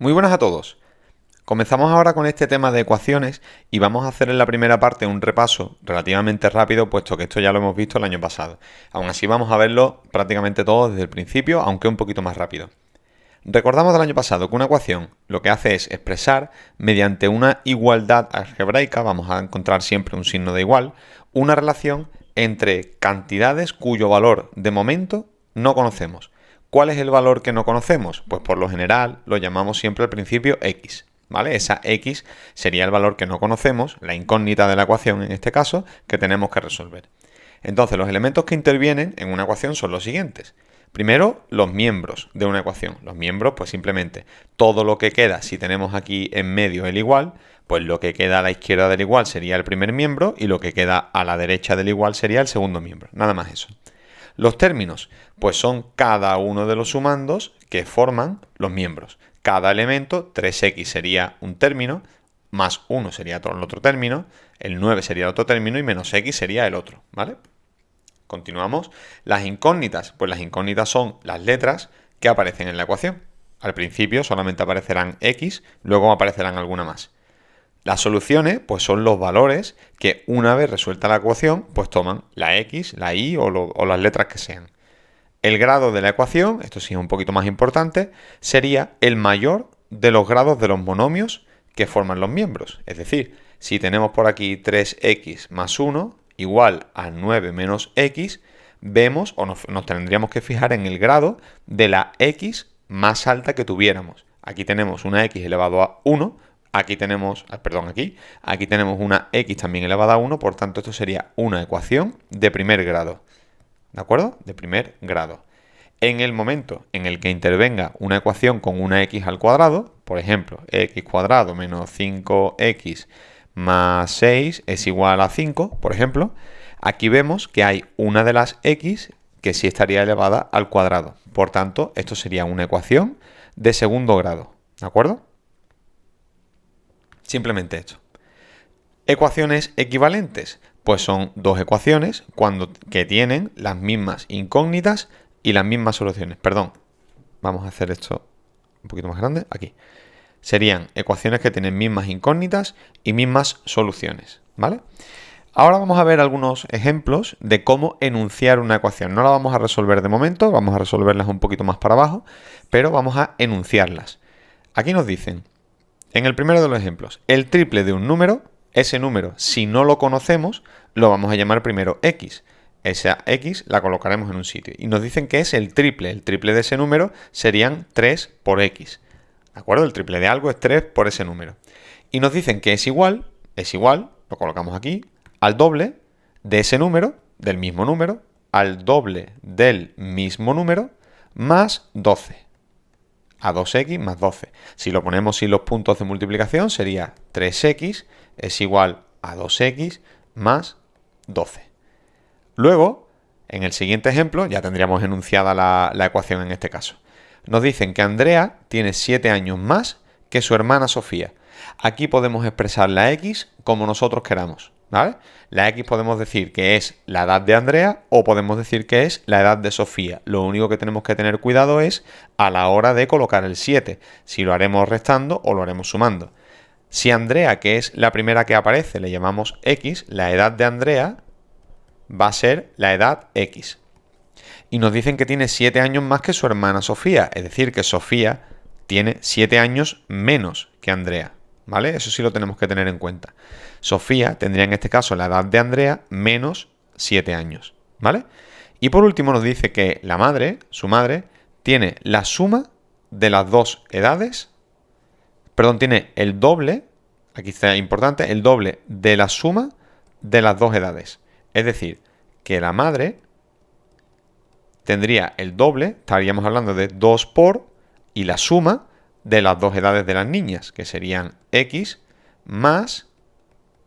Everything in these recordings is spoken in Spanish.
Muy buenas a todos. Comenzamos ahora con este tema de ecuaciones y vamos a hacer en la primera parte un repaso relativamente rápido, puesto que esto ya lo hemos visto el año pasado. Aún así vamos a verlo prácticamente todo desde el principio, aunque un poquito más rápido. Recordamos del año pasado que una ecuación lo que hace es expresar mediante una igualdad algebraica, vamos a encontrar siempre un signo de igual, una relación entre cantidades cuyo valor de momento no conocemos. ¿Cuál es el valor que no conocemos? Pues por lo general lo llamamos siempre al principio x, ¿vale? Esa x sería el valor que no conocemos, la incógnita de la ecuación en este caso, que tenemos que resolver. Entonces, los elementos que intervienen en una ecuación son los siguientes. Primero, los miembros de una ecuación. Los miembros, pues simplemente todo lo que queda, si tenemos aquí en medio el igual, pues lo que queda a la izquierda del igual sería el primer miembro y lo que queda a la derecha del igual sería el segundo miembro. Nada más eso. Los términos, pues son cada uno de los sumandos que forman los miembros. Cada elemento, 3x sería un término, más 1 sería el otro término, el 9 sería el otro término y menos x sería el otro, ¿vale? Continuamos. Las incógnitas, pues las incógnitas son las letras que aparecen en la ecuación. Al principio solamente aparecerán x, luego aparecerán alguna más. Las soluciones, pues son los valores que una vez resuelta la ecuación, pues toman la x, la y o las letras que sean. El grado de la ecuación, esto sí es un poquito más importante, sería el mayor de los grados de los monomios que forman los miembros. Es decir, si tenemos por aquí 3x más 1 igual a 9 menos x, vemos o nos tendríamos que fijar en el grado de la x más alta que tuviéramos. Aquí tenemos una x elevado a 1, aquí tenemos una x también elevada a 1, por tanto esto sería una ecuación de primer grado. ¿De acuerdo? De primer grado. En el momento en el que intervenga una ecuación con una x al cuadrado, por ejemplo, x cuadrado menos 5x más 6 es igual a 5, por ejemplo, aquí vemos que hay una de las x que sí estaría elevada al cuadrado. Por tanto, esto sería una ecuación de segundo grado. ¿De acuerdo? Simplemente esto. Ecuaciones equivalentes. Pues son dos ecuaciones que tienen las mismas incógnitas y las mismas soluciones. Perdón, vamos a hacer esto un poquito más grande. Aquí. Serían ecuaciones que tienen mismas incógnitas y mismas soluciones, ¿vale? Ahora vamos a ver algunos ejemplos de cómo enunciar una ecuación. No la vamos a resolver de momento, vamos a resolverlas un poquito más para abajo, pero vamos a enunciarlas. Aquí nos dicen, en el primero de los ejemplos, el triple de un número, ese número, si no lo conocemos, lo vamos a llamar primero x. Esa x la colocaremos en un sitio. Y nos dicen que es el triple de ese número serían 3 por x. ¿De acuerdo? El triple de algo es 3 por ese número. Y nos dicen que es igual, lo colocamos aquí, al doble de ese número, del mismo número, al doble del mismo número, más 12. A 2x más 12. Si lo ponemos sin los puntos de multiplicación, sería 3x es igual a 2x más 12. Luego, en el siguiente ejemplo, ya tendríamos enunciada la ecuación en este caso. Nos dicen que Andrea tiene 7 años más que su hermana Sofía. Aquí podemos expresar la x como nosotros queramos, ¿vale? La x podemos decir que es la edad de Andrea o podemos decir que es la edad de Sofía. Lo único que tenemos que tener cuidado es a la hora de colocar el 7, si lo haremos restando o lo haremos sumando. Si Andrea, que es la primera que aparece, le llamamos x, la edad de Andrea va a ser la edad x. Y nos dicen que tiene 7 años más que su hermana Sofía, es decir, que Sofía tiene 7 años menos que Andrea, ¿vale? Eso sí lo tenemos que tener en cuenta. Sofía tendría en este caso la edad de Andrea menos 7 años, ¿vale? Y por último nos dice que la madre, su madre, tiene la suma de las dos edades, tiene el doble, aquí está importante, el doble de la suma de las dos edades. Es decir, que la madre tendría el doble, estaríamos hablando de 2 por, y la suma de las dos edades de las niñas, que serían x más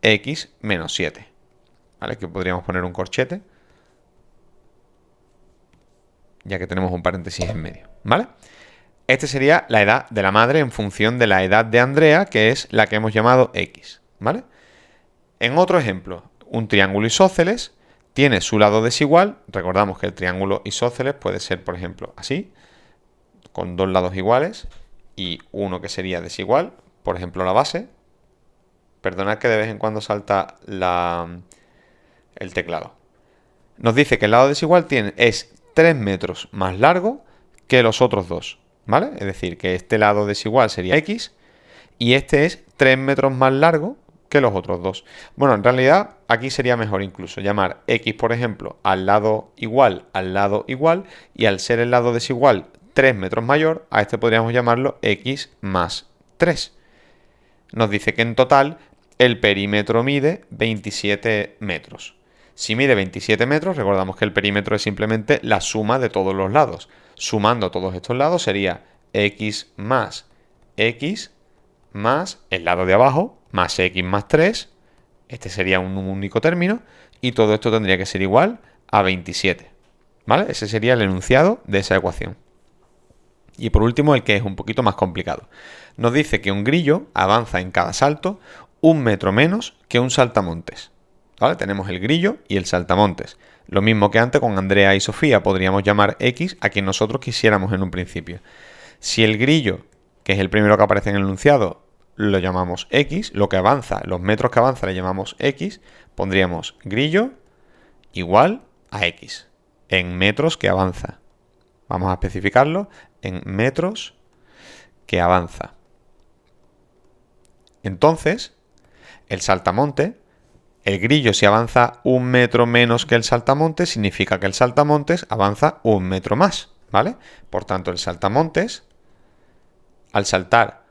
x menos 7. ¿Vale? Que podríamos poner un corchete, ya que tenemos un paréntesis en medio. ¿Vale? Esta sería la edad de la madre en función de la edad de Andrea, que es la que hemos llamado x. ¿Vale? En otro ejemplo, un triángulo isósceles tiene su lado desigual. Recordamos que el triángulo isósceles puede ser, por ejemplo, así, con dos lados iguales. y 1 que sería desigual, por ejemplo la base. Perdonad que de vez en cuando salta el teclado. Nos dice que el lado desigual es 3 metros más largo que los otros dos, ¿vale? Es decir, que este lado desigual sería X y este es 3 metros más largo que los otros dos. Bueno, en realidad aquí sería mejor incluso llamar X, por ejemplo, al lado igual, y al ser el lado desigual 3 metros mayor, a este podríamos llamarlo X más 3. Nos dice que en total el perímetro mide 27 metros. Si mide 27 metros, recordamos que el perímetro es simplemente la suma de todos los lados. Sumando todos estos lados sería X más el lado de abajo, más X más 3. Este sería un único término. Y todo esto tendría que ser igual a 27. ¿Vale? Ese sería el enunciado de esa ecuación. Y por último, el que es un poquito más complicado. Nos dice que un grillo avanza en cada salto 1 metro menos que un saltamontes. ¿Vale? Tenemos el grillo y el saltamontes. Lo mismo que antes con Andrea y Sofía, podríamos llamar X a quien nosotros quisiéramos en un principio. Si el grillo, que es el primero que aparece en el enunciado, lo llamamos X, lo que avanza, los metros que avanza le llamamos X, pondríamos grillo igual a X, en metros que avanza. Vamos a especificarlo en metros que avanza. Entonces, el saltamonte, el grillo si avanza 1 metro menos que el saltamontes, significa que el saltamontes avanza 1 metro más, ¿vale? Por tanto, el saltamontes, al saltar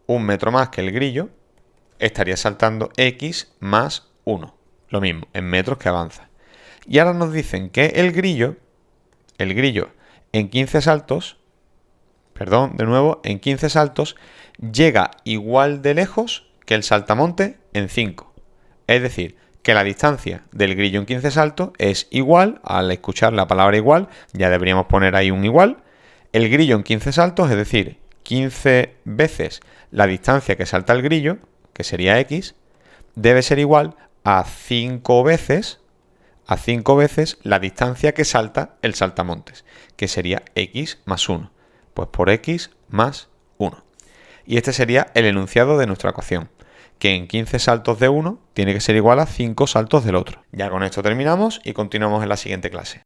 1 metro más que el grillo, estaría saltando X más 1. Lo mismo, en metros que avanza. Y ahora nos dicen que el grillo en 15 saltos, en 15 saltos, llega igual de lejos que el saltamonte en 5. Es decir, que la distancia del grillo en 15 saltos es igual, al escuchar la palabra igual, ya deberíamos poner ahí un igual. El grillo en 15 saltos, es decir, 15 veces la distancia que salta el grillo, que sería X, debe ser igual a 5 veces la distancia que salta el saltamontes, que sería X más 1. Pues por X más 1. Y este sería el enunciado de nuestra ecuación, que en 15 saltos de uno tiene que ser igual a 5 saltos del otro. Ya con esto terminamos y continuamos en la siguiente clase.